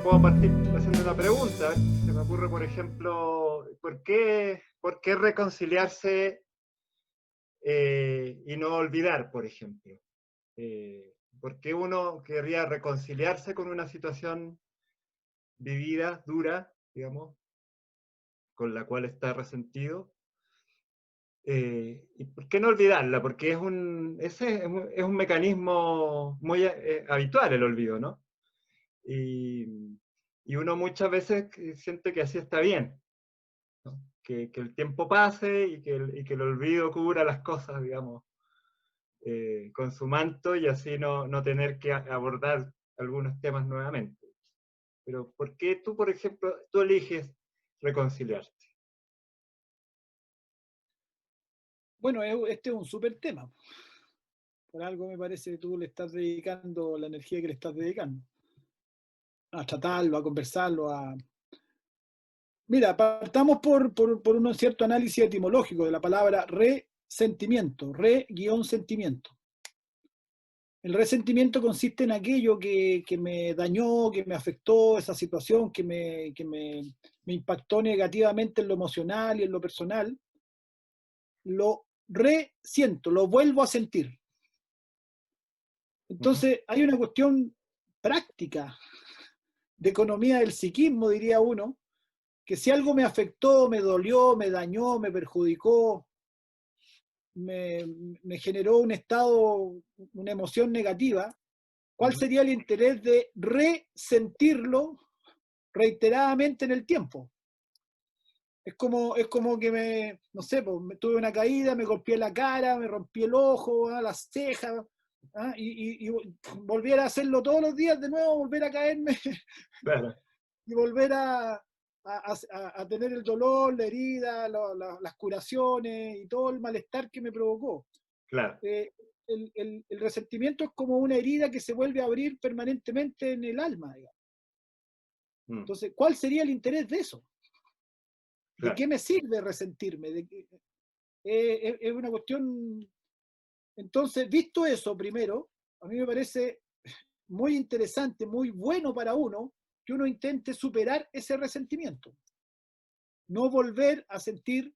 puedo partir haciendo una pregunta. Se me ocurre, por ejemplo, por qué reconciliarse y no olvidar, por ejemplo? ¿Por qué uno querría reconciliarse con una situación vivida, dura, digamos, con la cual está resentido? ¿Y por qué no olvidarla? Porque es un mecanismo muy habitual el olvido, ¿no? Y, y uno muchas veces siente que así está bien, ¿no? Que el tiempo pase y que el olvido cubra las cosas, digamos, con su manto y así no tener que abordar algunos temas nuevamente. Pero ¿por qué tú, por ejemplo, tú eliges reconciliarte? Bueno, este es un súper tema. Por algo me parece que tú le estás dedicando la energía que le estás dedicando. A tratarlo, a conversarlo, a... Mira, partamos por un cierto análisis etimológico de la palabra resentimiento, re-sentimiento. El resentimiento consiste en aquello que me dañó, que me afectó, esa situación me impactó negativamente en lo emocional y en lo personal. Lo resiento, lo vuelvo a sentir. Uh -huh. Entonces, hay una cuestión práctica de economía del psiquismo, diría uno, que si algo me afectó, me dolió, me dañó, me perjudicó, me, me generó un estado, una emoción negativa, Uh ¿cuál -huh. sería el interés de resentirlo reiteradamente en el tiempo? Es como que no sé, pues, tuve una caída, me golpeé la cara, me rompí el ojo, las cejas, y volviera a hacerlo todos los días de nuevo, volver a caerme Claro, y volver a tener el dolor, la herida, las curaciones y todo el malestar que me provocó. claro. Eh, el resentimiento es como una herida que se vuelve a abrir permanentemente en el alma, digamos. Mm, Entonces, ¿cuál sería el interés de eso? ¿De claro. qué me sirve resentirme? Es una cuestión... Entonces, visto eso primero, a mí me parece muy interesante, muy bueno para uno que uno intente superar ese resentimiento. No volver a sentir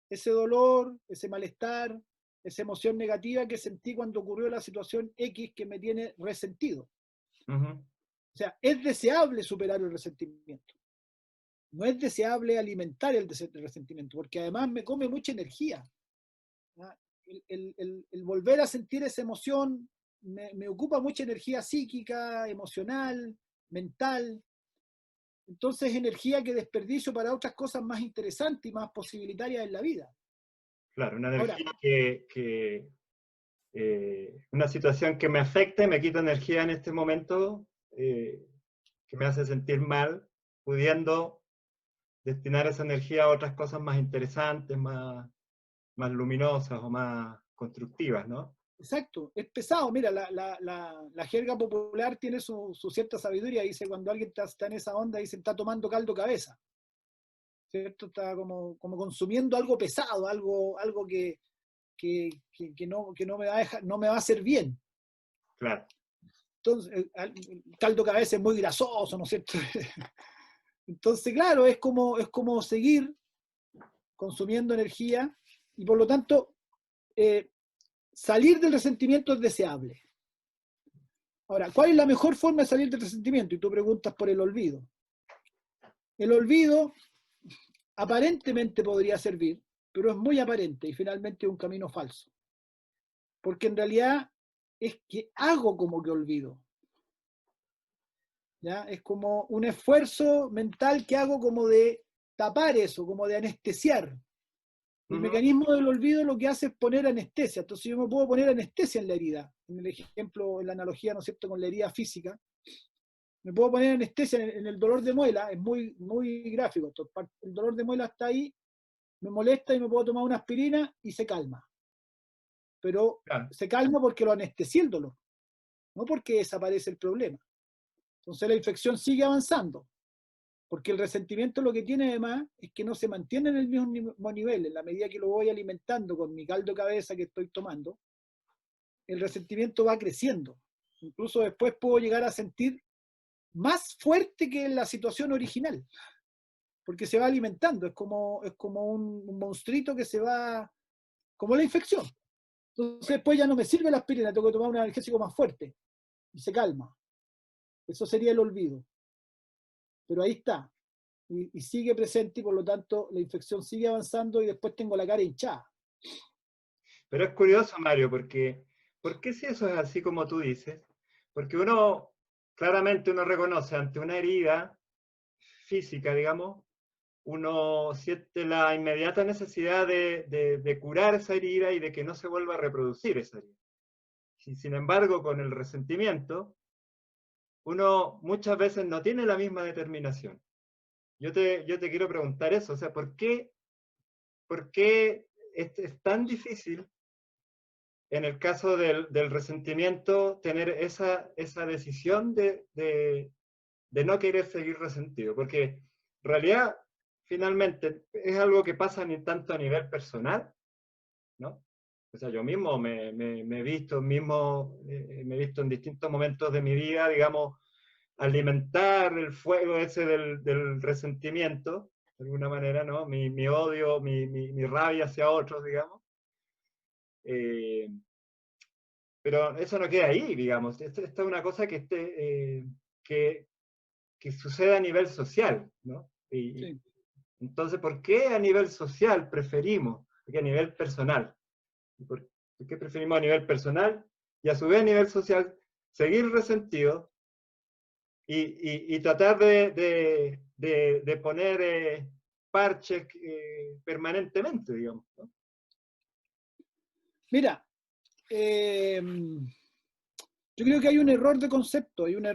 ese dolor, ese malestar, esa emoción negativa que sentí cuando ocurrió la situación X que me tiene resentido. Uh -huh. O sea, es deseable superar el resentimiento. No es deseable alimentar el resentimiento, porque además me come mucha energía. El volver a sentir esa emoción me ocupa mucha energía psíquica, emocional, mental. Entonces, energía que desperdicio para otras cosas más interesantes y más posibilitarias en la vida. Claro, una Ahora, energía una situación que me afecte, me quita energía en este momento, que me hace sentir mal, pudiendo destinar esa energía a otras cosas más interesantes, más luminosas o más constructivas, ¿no? exacto, es pesado. Mira, la jerga popular tiene su cierta sabiduría. Dice, cuando alguien está en esa onda, dice, está tomando caldo cabeza. ¿Cierto? Está como consumiendo algo pesado, algo que no me va a dejar, no me va a hacer bien. Claro. Entonces, el caldo cabeza es muy grasoso, ¿no es cierto? Entonces, claro, es como seguir consumiendo energía y por lo tanto, eh, salir del resentimiento es deseable. Ahora, ¿cuál es la mejor forma de salir del resentimiento? Y tú preguntas por el olvido. El olvido aparentemente podría servir, pero es muy aparente y finalmente es un camino falso. Porque en realidad es que hago como que olvido. ¿Ya? Es como un esfuerzo mental que hago como de tapar eso, como de anestesiar. Uh El -huh. mecanismo del olvido lo que hace es poner anestesia. Entonces yo me puedo poner anestesia en la herida. En el ejemplo, en la analogía, ¿no es cierto?, con la herida física. Me puedo poner anestesia en el dolor de muela, es muy gráfico. Entonces, el dolor de muela está ahí, me molesta y me puedo tomar una aspirina y se calma. Pero Claro. se calma porque lo anestesié el dolor, no porque desaparece el problema. Entonces la infección sigue avanzando, porque el resentimiento lo que tiene además es que no se mantiene en el mismo nivel. En la medida que lo voy alimentando con mi caldo de cabeza que estoy tomando, el resentimiento va creciendo. Incluso después puedo llegar a sentir más fuerte que la situación original, porque se va alimentando, es como un monstruito que se va, como la infección. Entonces después ya no me sirve la aspirina, tengo que tomar un analgésico más fuerte y se calma. Eso sería el olvido. Pero ahí está. Y sigue presente y por lo tanto la infección sigue avanzando y después tengo la cara hinchada. Pero es curioso, Mario, porque ¿por qué si eso es así como tú dices? Porque uno, claramente uno reconoce ante una herida física, digamos, uno siente la inmediata necesidad de curar esa herida y de que no se vuelva a reproducir esa herida. Sin embargo, con el resentimiento, uno muchas veces no tiene la misma determinación. Yo te quiero preguntar eso, o sea, ¿por qué es tan difícil en el caso del resentimiento tener esa decisión de no querer seguir resentido? Porque en realidad, finalmente, es algo que pasa ni tanto a nivel personal, ¿no? O sea, yo mismo me he visto me he visto en distintos momentos de mi vida, digamos, alimentar el fuego ese del resentimiento, de alguna manera, ¿no? Mi odio, mi rabia hacia otros, digamos. Eh, pero eso no queda ahí, digamos. Esto es una cosa que, que sucede a nivel social, ¿no? Sí. Entonces, ¿por qué a nivel social preferimos que a nivel personal? ¿Por qué preferimos a nivel personal y a su vez a nivel social seguir resentidos y tratar de poner parches permanentemente, digamos, ¿no? Mira, yo creo que hay un error de concepto, hay un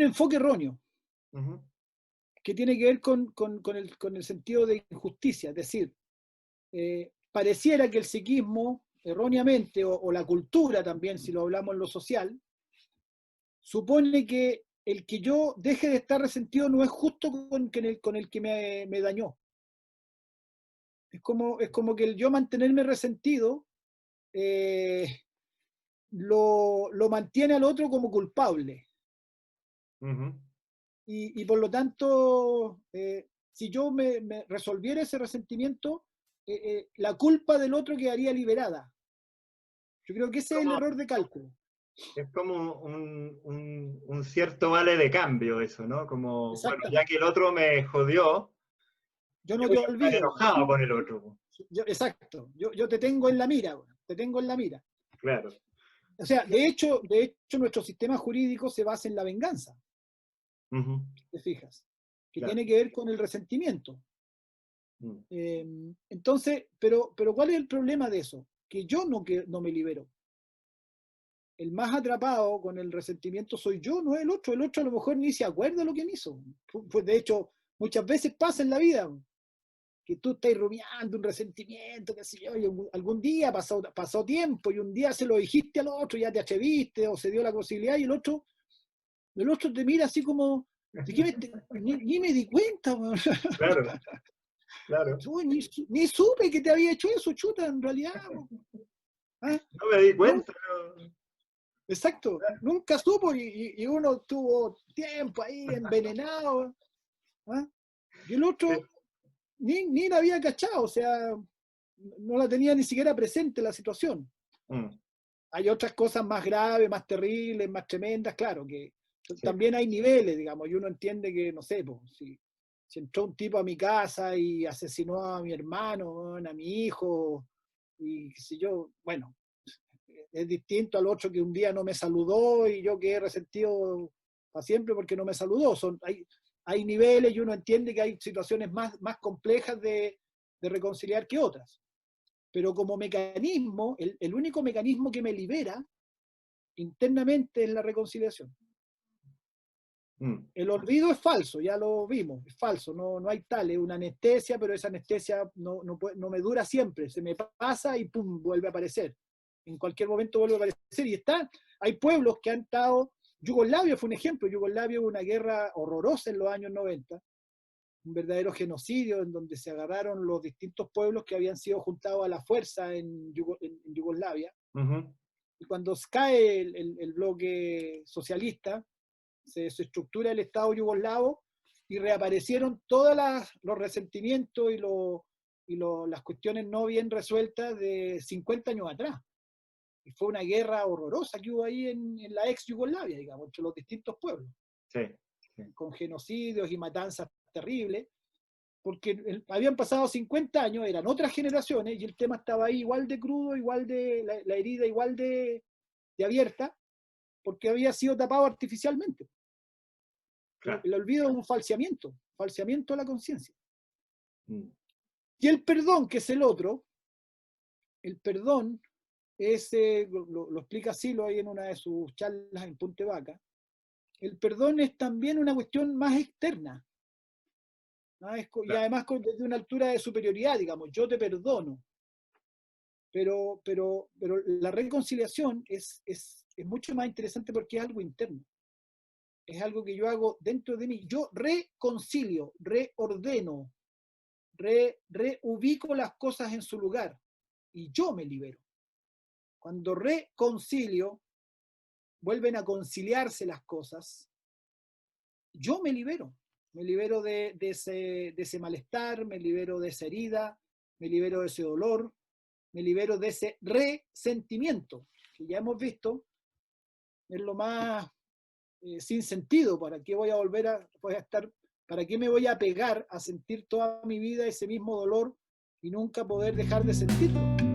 enfoque erróneo Ujú. que tiene que ver con el sentido de injusticia. Es decir, pareciera que el psiquismo, erróneamente, o la cultura también, si lo hablamos en lo social, supone que el que yo deje de estar resentido no es justo con el que me dañó. Es como que el yo mantenerme resentido eh, lo mantiene al otro como culpable. Ujú. Y por lo tanto, si yo me resolviera ese resentimiento, la culpa del otro quedaría liberada. Yo creo que ese es el Como, error de cálculo. es como un cierto vale de cambio eso, ¿no? Como, bueno, ya Exactamente. que el otro me jodió, Yo yo no voy te a estar olvido. enojado con el otro. Exacto. Yo te tengo en la mira, te tengo en la mira. Claro. O sea, de hecho, nuestro sistema jurídico se basa en la venganza, Ujú. ¿te fijas? Que Claro. tiene que ver con el resentimiento. Mm. Entonces, pero ¿cuál es el problema de eso? Que no me libero. El más atrapado con el resentimiento soy yo, no el otro. El otro a lo mejor ni se acuerda lo que me hizo. Pues de hecho, muchas veces pasa en la vida que tú estás rumiando un resentimiento, qué sé yo, y algún día pasó tiempo y un día se lo dijiste al otro, ya te atreviste o se dio la posibilidad y el otro te mira así como, ¿de qué ni me di cuenta, weón. Claro, claro. Uy, ni supe que te había hecho eso, chuta, en realidad. ¿Ah? No me di No, cuenta. No. exacto, nunca supo y uno tuvo tiempo ahí envenenado. ¿Ah? Y el Sí. otro ni la había cachado, o sea, no la tenía ni siquiera presente la situación. Mm. Hay otras cosas más graves, más terribles, más tremendas, claro, que Sí. también hay niveles, digamos, y uno entiende que, no sé, pues, si entró un tipo a mi casa y asesinó a mi hermano, a mi hijo, y qué sé yo, bueno, es distinto al otro que un día no me saludó y yo quedé resentido para siempre porque no me saludó. Hay niveles y uno entiende que hay situaciones más complejas de reconciliar que otras. Pero como mecanismo, el único mecanismo que me libera internamente es la reconciliación. Mm. El olvido es falso, ya lo vimos, es falso, no hay tal, es una anestesia, pero esa anestesia no me dura siempre, se me pasa y pum, vuelve a aparecer. En cualquier momento vuelve a aparecer y hay pueblos que han estado, Yugoslavia fue un ejemplo, Yugoslavia hubo una guerra horrorosa en los años 90, un verdadero genocidio en donde se agarraron los distintos pueblos que habían sido juntados a la fuerza en Yugoslavia. Ujú. Y cuando cae el bloque socialista, se estructura el Estado yugoslavo y reaparecieron todos los resentimientos y las cuestiones no bien resueltas de 50 años atrás. Y fue una guerra horrorosa que hubo ahí en la ex Yugoslavia, digamos, entre los distintos pueblos, Sí, sí. con genocidios y matanzas terribles, porque habían pasado 50 años, eran otras generaciones, y el tema estaba ahí igual de crudo, igual de la herida igual de abierta, porque había sido tapado artificialmente. Claro. El olvido es un falseamiento de la conciencia. Mm. Y el perdón, que es el otro, el perdón es, lo explica Silo ahí en una de sus charlas en Punta Vaca, el perdón es también una cuestión más externa, ¿no? Y además desde una altura de superioridad, digamos, yo te perdono. Pero la reconciliación es mucho más interesante porque es algo interno. Es algo que yo hago dentro de mí. Yo reconcilio, reordeno, reubico las cosas en su lugar y yo me libero. Cuando reconcilio, vuelven a conciliarse las cosas, yo me libero. Me libero de ese malestar, me libero de esa herida, me libero de ese dolor, me libero de ese resentimiento, que ya hemos visto, es lo más sin sentido. ¿Para qué voy a estar, para qué me voy a pegar a sentir toda mi vida ese mismo dolor y nunca poder dejar de sentirlo?